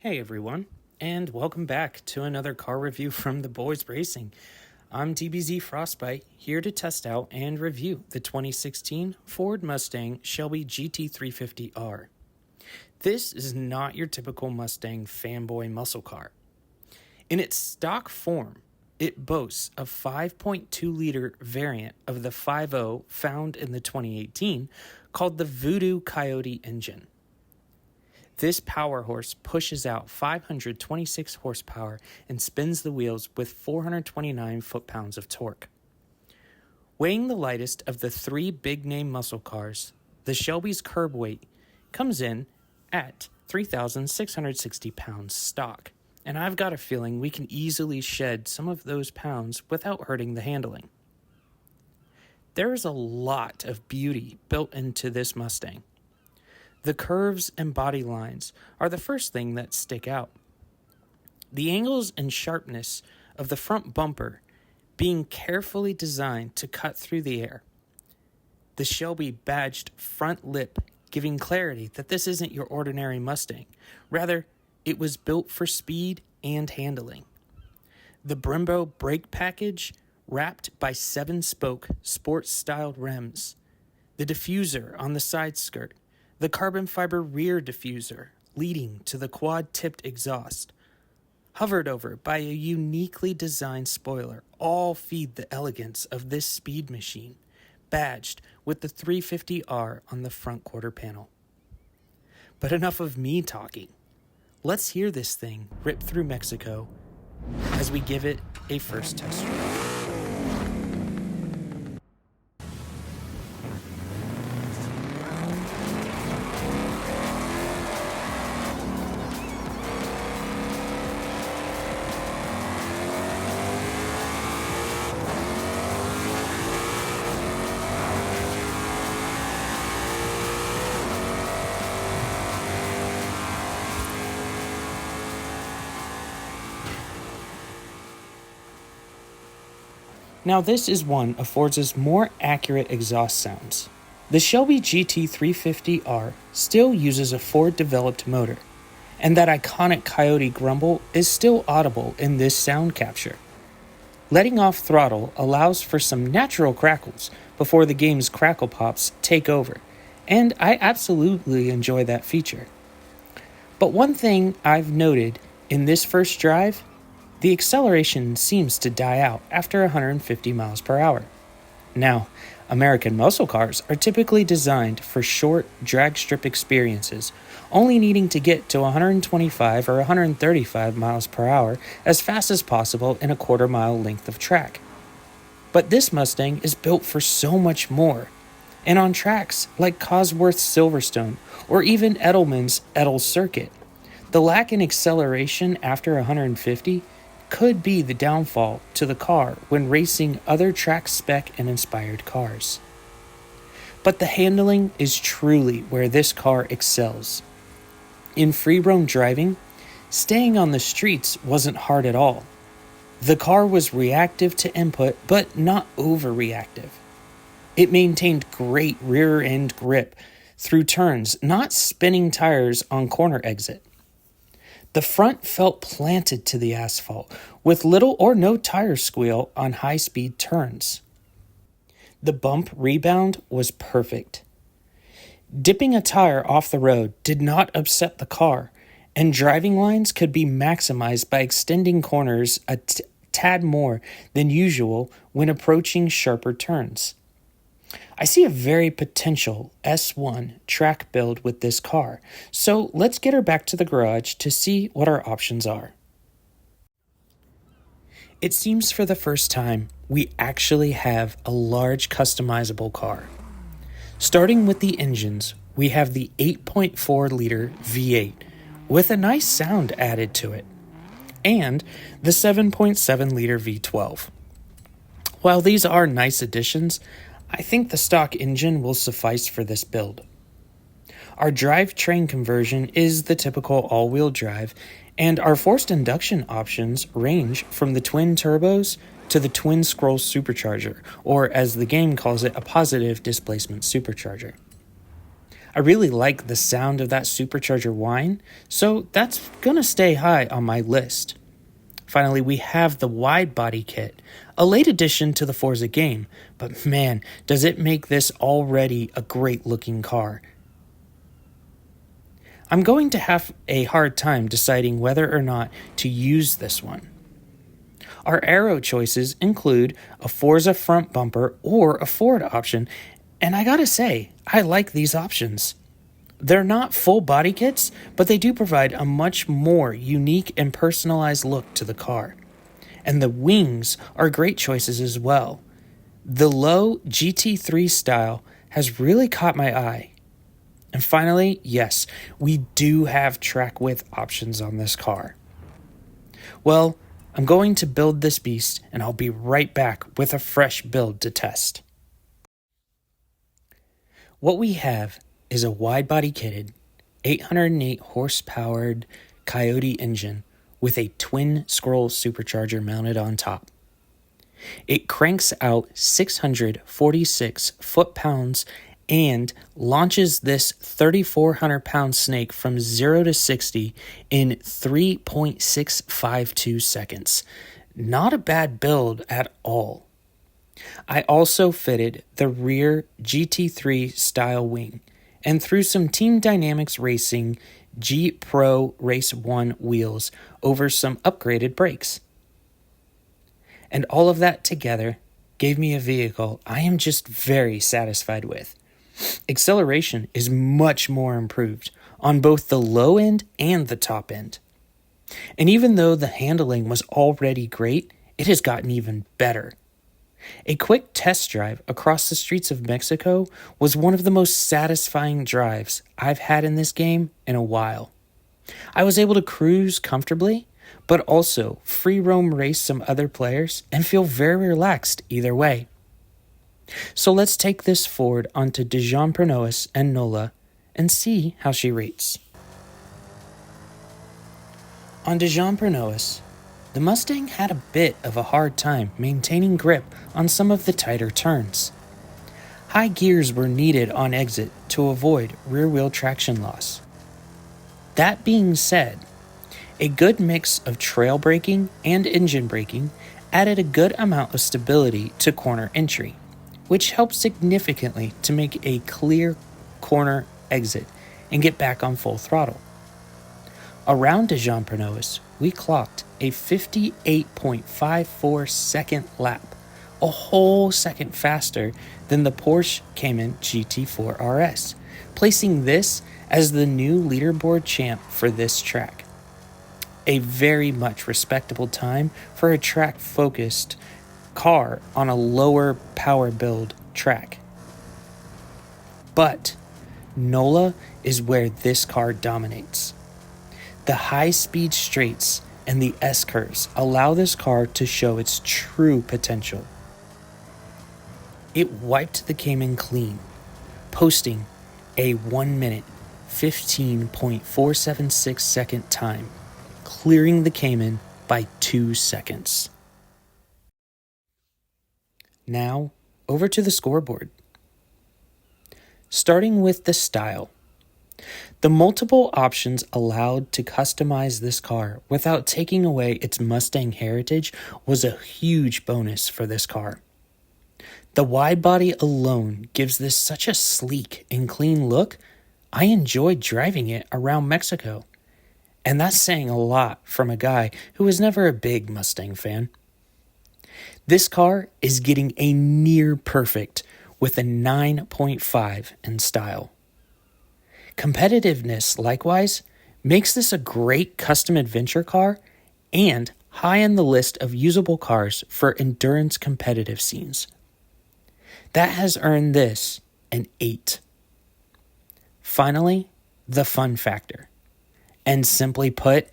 Hey everyone, and welcome back to another car review from the Boys Racing. I'm DBZ Frostbite, here to test out and review the 2016 Ford Mustang Shelby GT350R. This is not your typical Mustang fanboy muscle car. In its stock form, it boasts a 5.2-liter variant of the 5.0 found in the 2018 called the Voodoo Coyote engine. This power horse pushes out 526 horsepower and spins the wheels with 429 foot-pounds of torque. Weighing the lightest of the three big-name muscle cars, the Shelby's curb weight comes in at 3,660 pounds stock, and I've got a feeling we can easily shed some of those pounds without hurting the handling. There is a lot of beauty built into this Mustang. The curves and body lines are the first thing that stick out. The angles and sharpness of the front bumper being carefully designed to cut through the air. The Shelby badged front lip giving clarity that this isn't your ordinary Mustang. Rather, it was built for speed and handling. The Brembo brake package wrapped by 7-spoke sports-styled rims. The diffuser on the side skirt. The carbon fiber rear diffuser leading to the quad-tipped exhaust, hovered over by a uniquely designed spoiler, all feed the elegance of this speed machine, badged with the 350R on the front quarter panel. But enough of me talking. Let's hear this thing rip through Mexico as we give it a first test drive. Now this is one of Ford's more accurate exhaust sounds. The Shelby GT350R still uses a Ford-developed motor, and that iconic coyote grumble is still audible in this sound capture. Letting off throttle allows for some natural crackles before the game's crackle pops take over, and I absolutely enjoy that feature. But one thing I've noted in this first drive, the acceleration seems to die out after 150 miles per hour. Now, American muscle cars are typically designed for short drag strip experiences, only needing to get to 125 or 135 miles per hour as fast as possible in a quarter-mile length of track. But this Mustang is built for so much more, and on tracks like Cosworth's Silverstone or even Edelman's Edel Circuit, the lack in acceleration after 150 could be the downfall to the car when racing other track spec and inspired cars. But the handling is truly where this car excels. In free roam driving, staying on the streets wasn't hard at all. The car was reactive to input, but not overreactive. It maintained great rear end grip through turns, not spinning tires on corner exit. The front felt planted to the asphalt, with little or no tire squeal on high-speed turns. The bump rebound was perfect. Dipping a tire off the road did not upset the car, and driving lines could be maximized by extending corners a tad more than usual when approaching sharper turns. I see a very potential S1 track build with this car, so let's get her back to the garage to see what our options are. It seems for the first time we actually have a large customizable car. Starting with the engines, we have the 8.4-liter V8 with a nice sound added to it, and the 7.7-liter V12. While these are nice additions, I think the stock engine will suffice for this build. Our drivetrain conversion is the typical all-wheel drive, and our forced induction options range from the twin turbos to the twin scroll supercharger, or as the game calls it, a positive displacement supercharger. I really like the sound of that supercharger whine, so that's gonna stay high on my list. Finally, we have the wide body kit, a late addition to the Forza game, but man, does it make this already a great looking car. I'm going to have a hard time deciding whether or not to use this one. Our aero choices include a Forza front bumper or a Ford option, and I gotta say, I like these options. They're not full body kits, but they do provide a much more unique and personalized look to the car. And the wings are great choices as well. The low GT3 style has really caught my eye. And finally, yes, we do have track width options on this car. Well, I'm going to build this beast, and I'll be right back with a fresh build to test. What we have is a wide-body kitted, 808 horse-powered Coyote engine with a twin-scroll supercharger mounted on top. It cranks out 646 foot-pounds and launches this 3,400-pound snake from 0 to 60 in 3.652 seconds. Not a bad build at all. I also fitted the rear GT3 style wing and threw some Team Dynamics Racing G Pro Race 1 wheels over some upgraded brakes. And all of that together gave me a vehicle I am just very satisfied with. Acceleration is much more improved on both the low end and the top end. And even though the handling was already great, it has gotten even better. A quick test drive across the streets of Mexico was one of the most satisfying drives I've had in this game in a while. I was able to cruise comfortably, but also free roam race some other players and feel very relaxed either way. So let's take this Ford onto Dijon Pernois and Nola and see how she rates. On Dijon Pernois, the Mustang had a bit of a hard time maintaining grip on some of the tighter turns. High gears were needed on exit to avoid rear-wheel traction loss. That being said, a good mix of trail braking and engine braking added a good amount of stability to corner entry, which helped significantly to make a clear corner exit and get back on full throttle. Around Dijon Pernois, we clocked a 58.54 second lap, a whole second faster than the Porsche Cayman GT4 RS, placing this as the new leaderboard champ for this track. A very much respectable time for a track-focused car on a lower power build track. But Nola is where this car dominates. The high-speed straights and the S-curves allow this car to show its true potential. It wiped the Cayman clean, posting a 1 minute, 15.476 second time, clearing the Cayman by 2 seconds. Now, over to the scoreboard. Starting with the style. The multiple options allowed to customize this car without taking away its Mustang heritage was a huge bonus for this car. The wide body alone gives this such a sleek and clean look. I enjoyed driving it around Mexico. And that's saying a lot from a guy who was never a big Mustang fan. This car is getting a near perfect with a 9.5 in style. Competitiveness, likewise, makes this a great custom adventure car and high on the list of usable cars for endurance competitive scenes. That has earned this an 8. Finally, the fun factor. And simply put,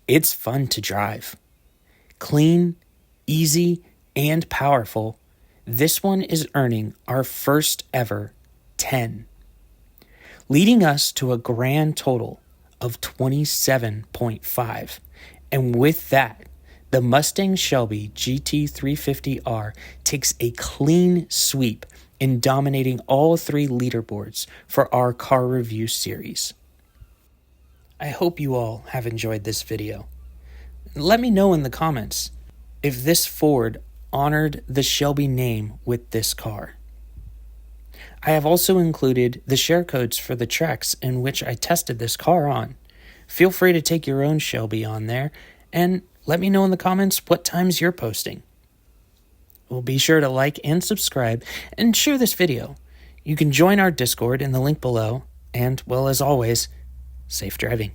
it's fun to drive. Clean, easy, and powerful, this one is earning our first ever 10. Leading us to a grand total of 27.5. And with that, the Mustang Shelby GT350R takes a clean sweep in dominating all 3 leaderboards for our car review series. I hope you all have enjoyed this video. Let me know in the comments if this Ford honored the Shelby name with this car. I have also included the share codes for the tracks in which I tested this car on. Feel free to take your own Shelby on there and let me know in the comments what times you're posting. Well, be sure to like and subscribe and share this video. You can join our Discord in the link below, and, well, as always, safe driving.